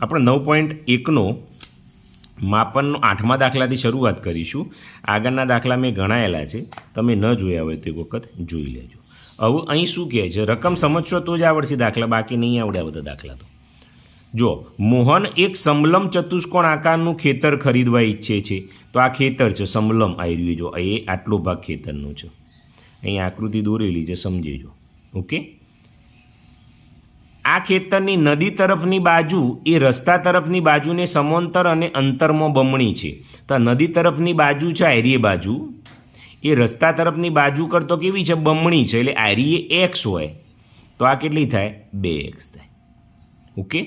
આપણે 9.1નો માપનનો 8મા દાખલાથી શરૂઆત કરીશું. આગળના દાખલા મેં ગણાયેલા છે, તમે ન જોયા હોય તો એક વખત જોઈ લેજો. હવે અહીં શું કહે છે, રકમ સમજશો તો જ આવડશે દાખલા, બાકી નહીં આવડે બધા દાખલા. તો જો મોહન એક સમલમ ચતુષ્કોણ આકારનું ખેતર ખરીદવા ઈચ્છે છે. તો આ ખેતર છે સમલમ, આવી જો એ આટલો ભાગ ખેતરનો છે. અહીં આકૃતિ દોરેલી છે, સમજીજો. ઓકે, આ ખેતરની નદી તરફની બાજુ એ રસ્તા તરફની બાજુને સમાંતર અને અંતરમાં બમણી છે. તો નદી તરફની બાજુ છે આયરી બાજુ, એ રસ્તા તરફની બાજુ કરતો કેવી છે, બમણી છે. એટલે આયરી એક્સ હોય તો આ કેટલી થાય, 2x થાય. ઓકે,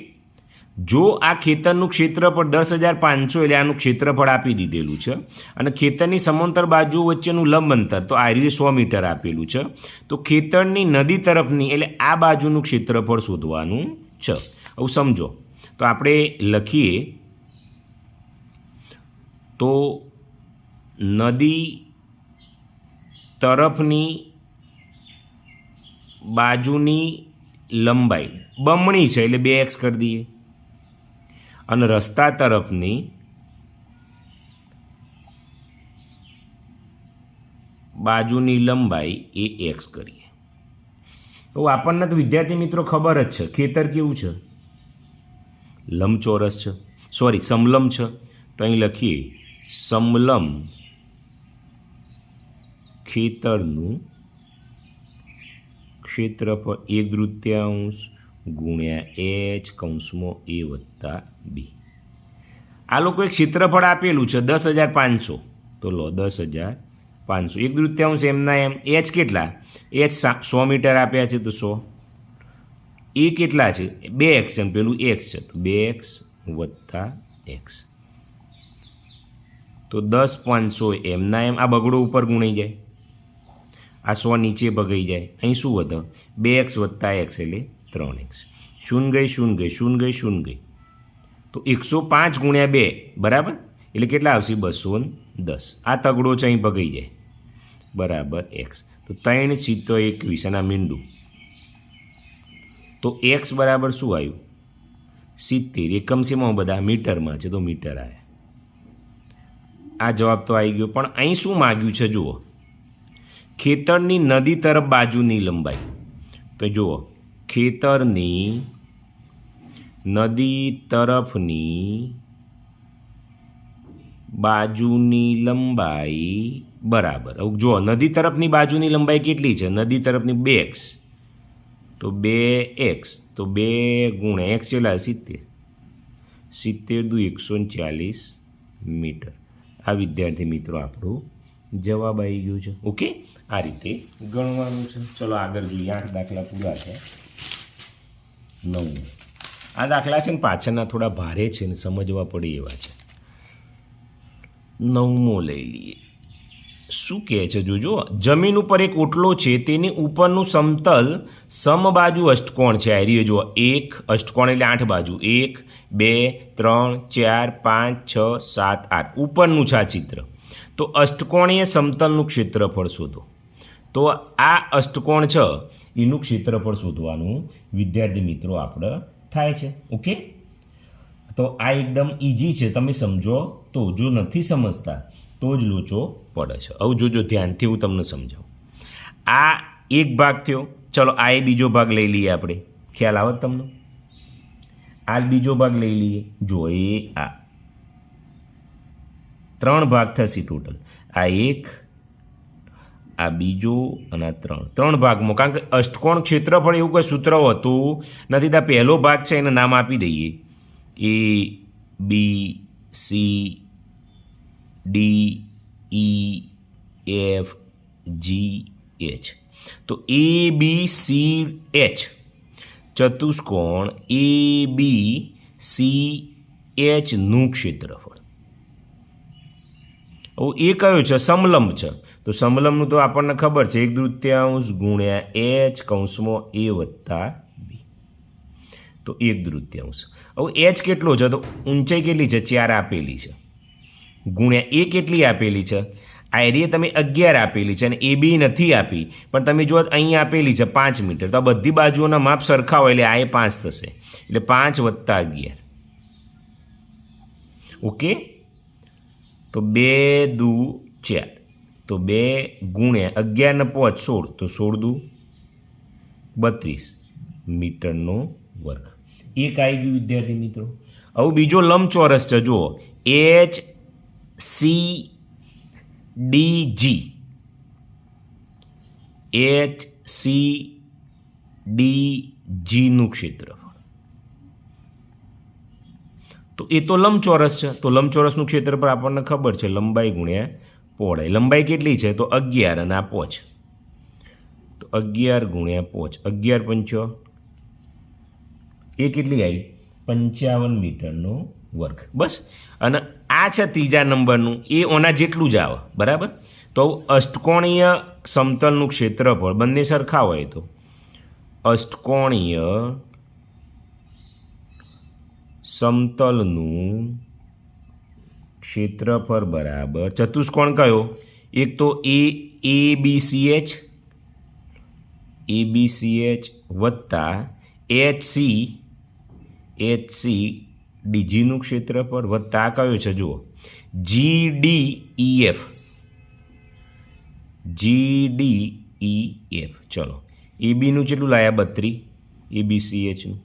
જો આ ખેતરનું ક્ષેત્રફળ 10,500 એટલે આનું ક્ષેત્રફળ આપી દીધેલું છે, અને ખેતરની સમાંતર બાજુ વચ્ચેનું લંબ અંતર તો આયરી 100 મીટર આપેલું છે. તો ખેતરની નદી તરફની એટલે આ બાજુનું ક્ષેત્રફળ શોધવાનું છે. હવે સમજો, તો આપણે લખીએ તો નદી તરફની બાજુની લંબાઈ બમણી છે એટલે 2x કરી દઈએ, અને રસ્તા તરફની બાજુની લંબાઈ એ x કરીએ. તો આપણને તો વિદ્યાર્થી મિત્રો ખબર જ છે ખેતર કેવું છે, લંબચોરસ છે, સોરી સમલમ છે. તો અહીં લખીએ સમલમ ખેતરનું ક્ષેત્રફળ 1/3 ગુણ્યા h કૌંસમાં a વત્તા b. આ લોકોએ ક્ષેત્રફળ આપેલું છે 10,500. તો લો 10,500 1/3 એમના એમ. h કેટલા, h 100 મીટર આપ્યા છે તો 100. એ કેટલા છે, 2x એમ, પેલું x છે તો 2x વત્તા x. તો 10,500 એમના એમ. આ બગડો ઉપર ગુણાઈ જાય, આ 100 નીચે ભગાઈ જાય. અહીં શું વધે, 2x વત્તા x એટલે 3x. શૂન્ય ગઈ શૂન્ય ગઈ શૂન્ય ગઈ શૂન્ય ગઈ. તો 105 ગુણ્યા 2 બરાબર એટલે કેટલા આવશે, 210. આ તગડો છે અહીં ભગાઈ જાય બરાબર x. તો 3 × 21 અને આ મીંડું. તો x બરાબર શું આવ્યું, 70. એકમ શેમાં બધા, મીટરમાં છે તો મીટર આવ્યા. આ જવાબ તો આવી ગયો. પણ અહીં શું માગ્યું છે જુઓ, ખેતરની નદી તરફ બાજુની લંબાઈ. તો જુઓ ખેતરની નદી તરફની બાજુની લંબાઈ બરાબર. હવે જુઓ નદી તરફની બાજુની લંબાઈ કેટલી છે, નદી તરફની 2x. તો 2x તો 2 ગુણ્યા x કેટલા, 70. 70 દુ 140 મીટર. આ વિદ્યાર્થી મિત્રો આપણું જવાબ આવી ગયો છે. ઓકે, આ રીતે ગણવાનું છે. ચલો આગળ જોઈએ. 8 દાખલા પૂરા છે. 9 આ દાખલા છે ને પાછળના થોડા ભારે છે ને સમજવા પડે એવા છે. 9મો લઈ લઈએ. શું કહે છે જોજો, જમીન ઉપર એક ઓટલો છે, તેની ઉપરનું સમતલ સમબાજુ અષ્ટકોણ છે. આ રહ્યો જુઓ, એક અષ્ટકોણ એટલે 8 બાજુ, 1 2 3 4 5 6 7 8 ઉપરનું છે આ ચિત્ર. તો અષ્ટકોણીય સમતલનું ક્ષેત્રફળ શોધો. તો આ અષ્ટકોણ છે એનું ક્ષેત્રફળ શોધવાનું વિદ્યાર્થી મિત્રો આપણે થાય છે. ઓકે, તો આ એકદમ ઇઝી છે, તમે સમજો તો. જો નથી સમજતા તો જ લોચો પડે છે. હવે જોજો ધ્યાનથી, હું તમને સમજાવું. આ એક ભાગ થયો, ચલો આ એ બીજો ભાગ લઈ લઈએ આપણે. ખ્યાલ આવે તમને? આ બીજો ભાગ લઈ લઈએ. જો એ આ 3 ભાગ થશે ટોટલ. આ એક, આ બીજો અને આ 3 ભાગમાં. કારણ કે અષ્ટકોણ ક્ષેત્રફળ એવું કોઈ સૂત્ર હોતું નથી. તો પહેલો ભાગ છે એને નામ આપી દઈએ A B C D E F G H. તો A B C H ચતુષ્કોણ A B C H નું ક્ષેત્રફળ. હવે એ કયો છે, સમલંબ છે. તો સમલંબનું તો આપણને ખબર છે 1/3 ગુણ્યા h કૌંસમાં a વત્તા b. તો 1/3. હવે h કેટલો છે, તો ઊંચાઈ કેટલી છે, 4 આપેલી છે, ગુણ્યા એ કેટલી આપેલી છે, આ એરિયા તમે 11 આપેલી છે, અને એ બી નથી આપી, પણ તમે જો અહીં આપેલી છે 5 મીટર. તો આ બધી બાજુઓના માપ સરખા હોય એટલે આ એ 5 થશે, એટલે 5 વત્તા 11. ઓકે, તો 2 દુ 4, તો 2 ગુણ્યા 11 ને 5 16, તો 16 દુ 32 મીટરનો વર્ગ. એક આવી ગયું વિદ્યાર્થી મિત્રો. હવે બીજો લંબચોરસ છે, જુઓ HCDG. HCDGનું ક્ષેત્રફળ. તો એ તો લંબચોરસ છે, તો લંબચોરસનું ક્ષેત્રફળ આપણને ખબર છે, લંબાઈ ગુણ્યા પહોળાઈ. લંબાઈ કેટલી છે? તો 11 અને આ 5, તો 11 ગુણ્યા 5, 11 પંચો, એ કેટલી આવી? 55 મીટરનો વર્ગ. બસ. અને આ છે ત્રીજા નંબરનું, એ ઓના જેટલું જ આવે, બરાબર. તો અષ્ટકોણીય સમતલનું ક્ષેત્રફળ બંને સરખા હોય તો અષ્ટકોણીય સમતલનું ક્ષેત્રફળ બરાબર ચતુષ્કોણ કયો? એક તો ABCH વત્તા HCDGનું ક્ષેત્રફળ વત્તા કયો છે? જુઓ GDEF. ચલો, ABનું કેટલું લાયા? 32, ABCHનું.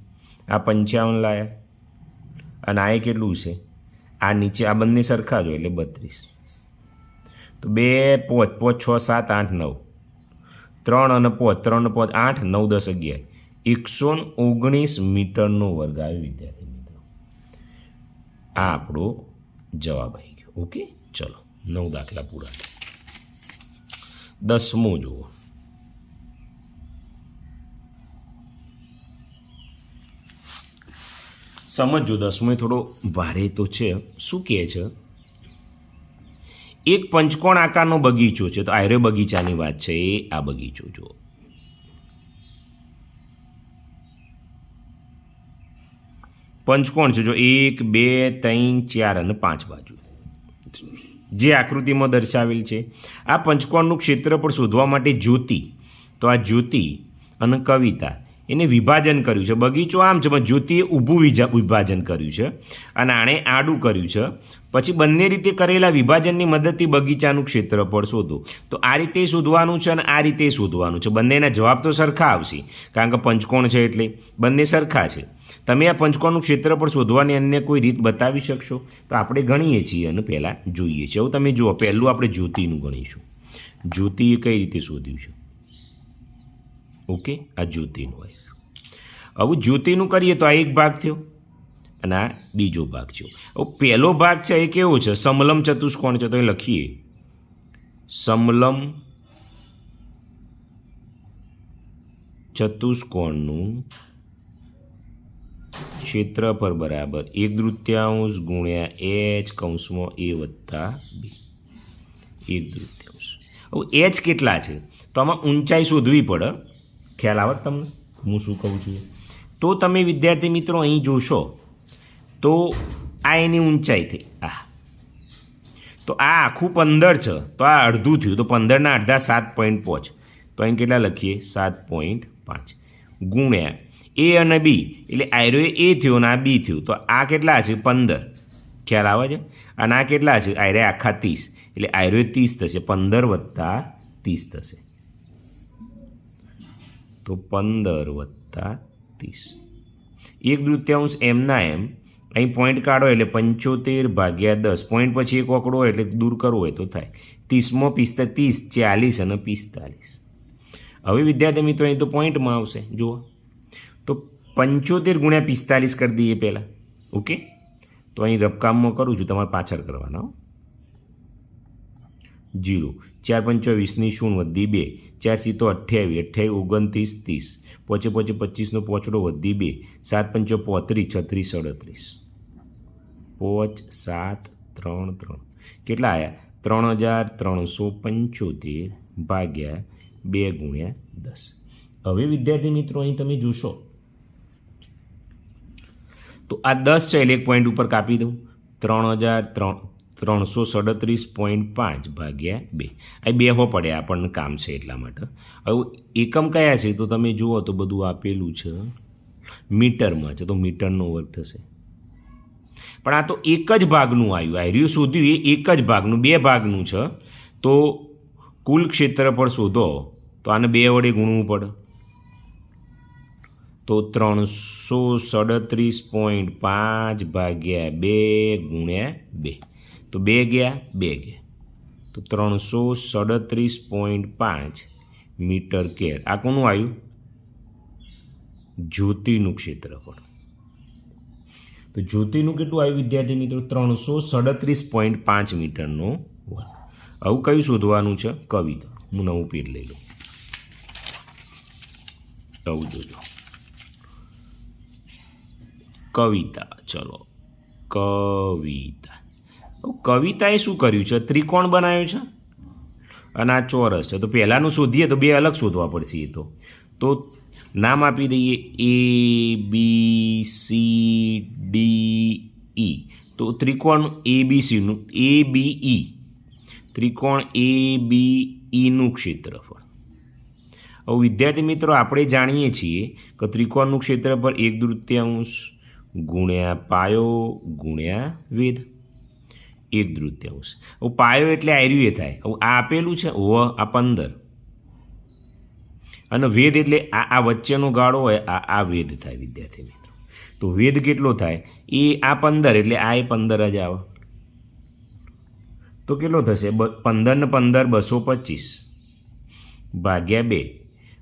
આ 55 લાયા, અને આ કેટલું છે? આ નીચે આ બંને સરખા જ હોય એટલે 32. તો 2 5 5 6 7 8 9, 3 અને 5 3 ને 5 8 9 10 11, 119 મીટરનો વર્ગ આવ્યો વિદ્યાર્થી મિત્રો. આ આપણો જવાબ આવી ગયો. ઓકે, ચલો 9 દાખલા પૂરા. 10મો જુઓ. સમજો, 10મો થોડો ભારે તો છે. શું કહે છે? એક પંચકોણ આકારનો બગીચો છે. તો આયરો બગીચાની વાત છે, એ આ બગીચો જુઓ. પંચકોણ છે, જો 1 2 3 4 અને 5 બાજુ જે આકૃતિમાં દર્શાવેલ છે. આ પંચકોણનું ક્ષેત્રફળ શોધવા માટે જ્યોતિ, તો આ જ્યોતિ અને કવિતા એને વિભાજન કર્યું છે. બગીચો આમ છે, પણ જ્યોતિએ ઊભું વિભાજન કર્યું છે અને આણે આડું કર્યું છે. પછી બંને રીતે કરેલા વિભાજનની મદદથી બગીચાનું ક્ષેત્રફળ શોધો. તો આ રીતે શોધવાનું છે અને આ રીતે શોધવાનું છે. બંનેના જવાબ તો સરખા આવશે, કારણ કે પંચકોણ છે એટલે બંને સરખા છે. તમે આ પંચકોણનું ક્ષેત્રફળ શોધવાની અન્ય કોઈ રીત બતાવી શકશો? તો આપણે ગણીએ છીએ અને પહેલાં જોઈએ છીએ. હવે તમે જુઓ, પહેલું આપણે જ્યોતિનું ગણીશું. જ્યોતિએ કઈ રીતે શોધ્યું છે? ઓકે, આ જ્યોતિનું હોય. હવે જ્યોતિનું કરીએ તો આ એક ભાગ થયો અને આ બીજો ભાગ થયો. હવે પહેલો ભાગ છે એ કેવો છે? સમલંબ ચતુષ્કોણ છે. તો એ લખીએ, સમલંબ ચતુષ્કોણનું ક્ષેત્રફળ બરાબર 1/3 ગુણ્યા H કૌંસમાં A વત્તા B, 1/3. હવે H કેટલા છે? તો આમાં ઊંચાઈ શોધવી પડે. ખ્યાલ આવે તમને હું શું કહું છું? તો તમે વિદ્યાર્થી મિત્રો અહીં જોશો તો આ એની ઊંચાઈ થઈ. તો આ આખું 15 છે, તો આ અડધું થયું. તો 15ના અડધા 7.5. તો અહીં કેટલા લખીએ? 7.5 ગુણ્યા A અને B, એટલે આયરો A થયો અને આ B થયું. તો આ કેટલા છે? 15. ખ્યાલ આવે છે? અને આ કેટલા છે? આયરે આખા 30, એટલે આયરો 30 થશે. 15 વત્તા 30 થશે. તો 15 વત્તા 30, 1/3 એમના એમ. અહીં પોઈન્ટ કાઢો એટલે 75/10. પોઈન્ટ પછી એક ઓકડો હોય એટલે દૂર કરવો હોય તો થાય. 30માં 30, 40 અને 45. હવે વિદ્યાર્થી મિત્રો અહીં તો પોઈન્ટમાં આવશે. જુઓ, તો 75 ગુણ્યા 45 કરી દઈએ પહેલાં. ઓકે, તો અહીં રફકામમાં કરું છું, તમારે પાછળ કરવાના. 0 4 5 20 0 વધી 2, 4 7 28, 28 29 30, પોચે 25નો પોચડો વધી 2, 7 5 35, 36 37, 5 7 3 3 કેટલા આવ્યા? 3375 ભાગ્યા 2 ગુણ્યા 10. હવે વિદ્યાર્થી મિત્રો અહીં તમે જોશો તો આ 10 છે એટલે એક પોઈન્ટ ઉપર કાપી દઉં. 3337.5 ભાગ્યા 2. આ 2 હો પડે, આપણને કામ છે એટલા માટે. હવે એકમ કયા છે? તો તમે જુઓ તો બધું આપેલું છે મીટરમાં છે, તો મીટરનો વર્ગ થશે. પણ આ તો એક જ ભાગનું આવ્યું. આર્યું શોધ્યું એ એક જ ભાગનું, 2 ભાગનું છે. તો કુલ ક્ષેત્રફળ શોધો તો આને 2 વડે ગુણવું પડે. તો 337.5 ભાગ્યા 2 ગુણ્યા 2. તો 2 ગયા 2 ગયા. તો 337.5 મીટર સ્ક્વેર. આ કોનું આવ્યું? જ્યોતિનું ક્ષેત્રફળ. તો જ્યોતિનું કેટલું આવ્યું વિદ્યાર્થી મિત્રો? 337.5 મીટરનો વર્ગ. આવું કયું શોધવાનું છે? કવિતા. હું નવું પેજ લઈ લઉં. આવું જોજો, કવિતા. ચલો, કવિતા. કવિતાએ શું કર્યું છે? ત્રિકોણ બનાવ્યો છે અને આ ચોરસ છે. તો પહેલાંનું શોધીએ તો 2 અલગ શોધવા પડશે. એ તો નામ આપી દઈએ A B C D E. તો ત્રિકોણ ABCનું ABE, ત્રિકોણ ABEનું ક્ષેત્રફળ. હવે વિદ્યાર્થી મિત્રો આપણે જાણીએ છીએ કે ત્રિકોણનું ક્ષેત્રફળ 1/3 ગુણ્યા પાયો ગુણ્યા વેધ. 1/3. હવે પાયો એટલે આર્યું એ થાય. હવે આ આપેલું છે આ 15 અને વેધ એટલે આ વચ્ચેનો ગાળો હોય આ વેધ થાય વિદ્યાર્થી મિત્રો. તો વેધ કેટલો થાય? એ આ 15 એટલે આ 15 જ આવે. તો કેટલો થશે? 15 ને 15 225 ભાગ્યા 2.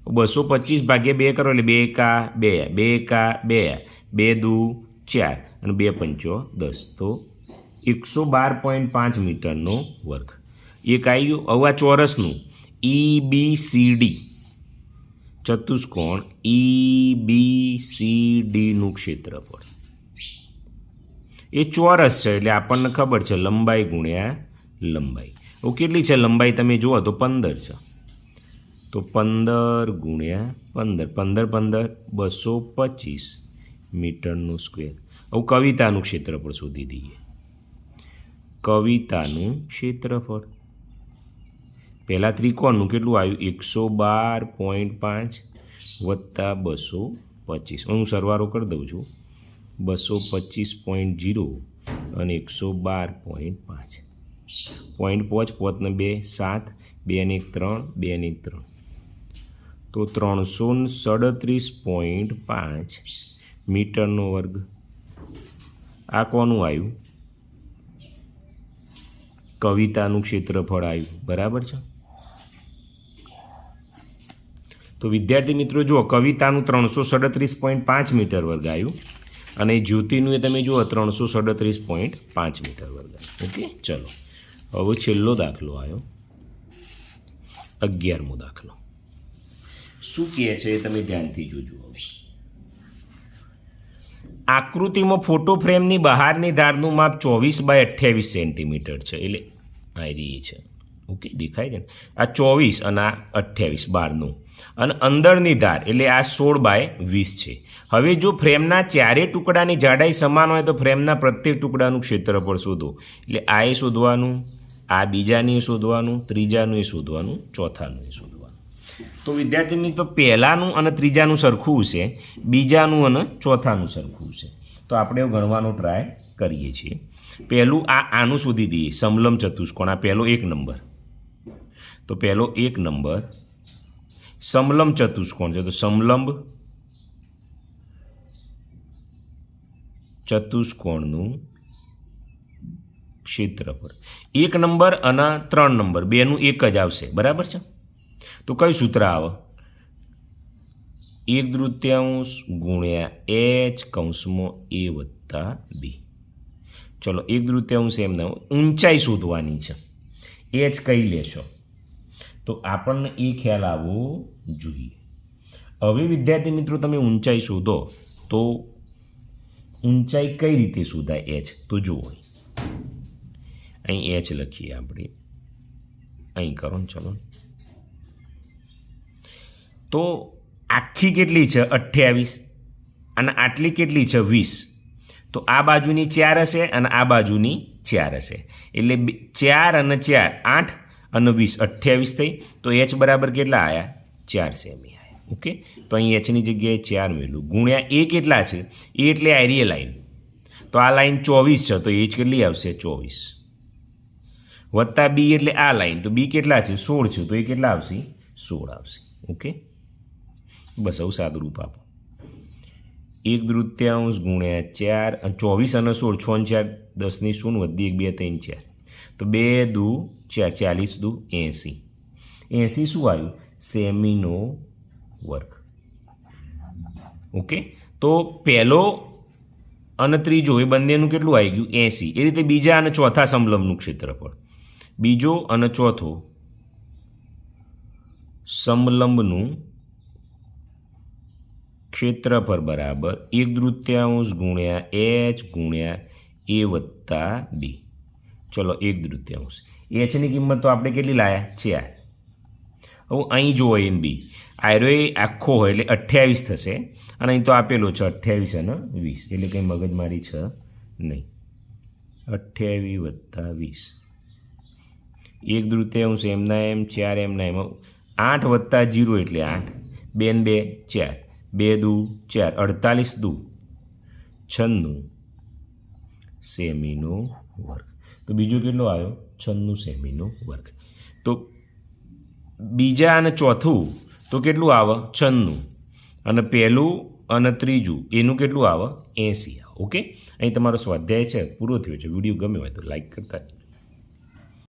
225 ભાગ્યા 2 કરો એટલે 2 એકા 2, 2 એકા 2, 2 દુ 4 અને 2 પંચો 10. તો 112.5 મીટરનો વર્ગ. એક આવી ગયું. હવે આ ચોરસનું EBCD ચતુષ્કોણ EBCDનું ક્ષેત્રફળ. એ ચોરસ છે એટલે આપણને ખબર છે લંબાઈ ગુણ્યા લંબાઈ. હવે કેટલી છે લંબાઈ તમે જુઓ તો 15 છે. તો 15 ગુણ્યા 15, 15 225 મીટરનું સ્ક્વેર. હવે કવિતાનું ક્ષેત્રફળ શોધી દઈએ. કવિતાનું ક્ષેત્રફળ પહેલાં ત્રિકોણનું કેટલું આવ્યું? 112.5 વત્તા 225. હું સરવાળો કરી દઉં છું. 225.0 અને 112.5. 0.5 ને 2 7, 2 ને 1 3, 2 ને 1 3. તો 337.5 મીટરનો વર્ગ. આ કોનું આવ્યું? કવિતાનું ક્ષેત્રફળ આવ્યું. બરાબર છે. તો વિદ્યાર્થી મિત્રો જુઓ, કવિતાનું 337.5 મીટર વર્ગ આવ્યું અને જ્યોતિનું એ તમે જુઓ 337.5 મીટર વર્ગ આવ્યું. ઓકે, ચલો હવે છેલ્લો દાખલો આવ્યો, 11મો દાખલો. શું કહે છે એ તમે ધ્યાનથી જોજો. આકૃતિમાં ફોટો ફ્રેમની બહારની ધારનું માપ 24/28 સેન્ટીમીટર છે. એટલે આ રહી છે. ઓકે, દેખાય છે ને? આ 24 અને આ 28 બહારનું અને અંદરની ધાર એટલે આ 16/20 છે. હવે જો ફ્રેમના ચારેય ટુકડાની જાડાઈ સમાન હોય તો ફ્રેમના પ્રત્યેક ટુકડાનું ક્ષેત્રફળ શોધો. એટલે આ એ શોધવાનું, આ બીજાનું એ શોધવાનું, ત્રીજાનું એ શોધવાનું, ચોથાનું એ શોધવાનું. તો વિદ્યાર્થી મિત્રો પહેલાંનું અને ત્રીજાનું સરખું છે, બીજાનું અને ચોથાનું સરખું છે. તો આપણે ગણવાનો ટ્રાય કરીએ છીએ. પહેલું આનું શોધી દઈએ, સમલંબ ચતુષ્કોણ. આ પહેલો 1 નંબર. તો પહેલો 1 નંબર સમલંબ ચતુષ્કોણ છે. તો સમલંબ ચતુષ્કોણનું ક્ષેત્રફળ 1 નંબર અને 3 નંબર બેનું એક જ આવશે. બરાબર છે. તો કયું સૂત્ર આવે? 1/3 ગુણ્યા h કૌંસમાં a વત્તા b. ચલો 1/3 એમને ઊંચાઈ શોધવાની છે. h કઈ લેશો તો આપણને એ ખ્યાલ આવવો જોઈએ. હવે વિદ્યાર્થી મિત્રો તમે ઊંચાઈ શોધો તો ઊંચાઈ કઈ રીતે શોધાય? h તો જુઓ, અહીં h લખીએ આપણે, અહીં કરો ને. ચલો, તો આખી કેટલી છે? 28 અને આટલી કેટલી છે? 20. તો આ બાજુની 4 હશે અને આ બાજુની 4 હશે. એટલે 4 અને 4 8 અને 20 28 થઈ. તો h બરાબર કેટલા આવ્યા? 4 સેમી આવ્યા. ઓકે, તો અહીં hની જગ્યાએ 4 મેળવું. ગુણ્યા એ કેટલા છે? એ એટલે આઈરિયલ લાઈન. તો આ લાઈન 24 છે તો એ જ કેટલી આવશે 24 વત્તા બી એટલે આ લાઈન તો બી કેટલા છે 16 છે તો એ કેટલા આવશે 16 આવશે ઓકે બસ આવું સાદું રૂપ આપો 1/3 ગુણ્યા 4 અને 24 અને 16 6 4 10 ની 0 વધી 1 2 3 4 તો 2 દુ 4 40 દુ 80 80 શું આવ્યું સેમીનો વર્ગ ઓકે તો પહેલો અને ત્રીજો એ બંનેનું કેટલું આવી ગયું 80 એ રીતે બીજા અને ચોથા સમલંબનું ક્ષેત્રફળ બીજો અને ચોથો સમલંબનું ક્ષેત્રફળ બરાબર 1/3 ગુણ્યા h ગુણ્યા a વત્તા b ચલો 1/3 hની કિંમત તો આપણે કેટલી લાયા 4 હવે અહીં જુઓ a અને b આયરો એ આખો હોય એટલે 28 થશે અને અહીં તો આપેલો છે 28 અને 20 એટલે કંઈ મગજમારી છે નહીં 28 વત્તા 20 1/3 એમના એમ 4 એમના એમ 8 વત્તા 0 એટલે 8 2 ને 2 4 2 દુ 4 48 દુ 96 સેમીનો વર્ગ તો બીજો કેટલો આવ્યો 96 સેમીનો વર્ગ તો બીજા અને ચોથું તો કેટલું આવે 96 અને પહેલું અને ત્રીજું એનું કેટલું આવે 80 આવે ઓકે અહીં તમારો સ્વાધ્યાય છે પૂરો થયો છે વિડીયો ગમ્યો હોય તો લાઈક કરતા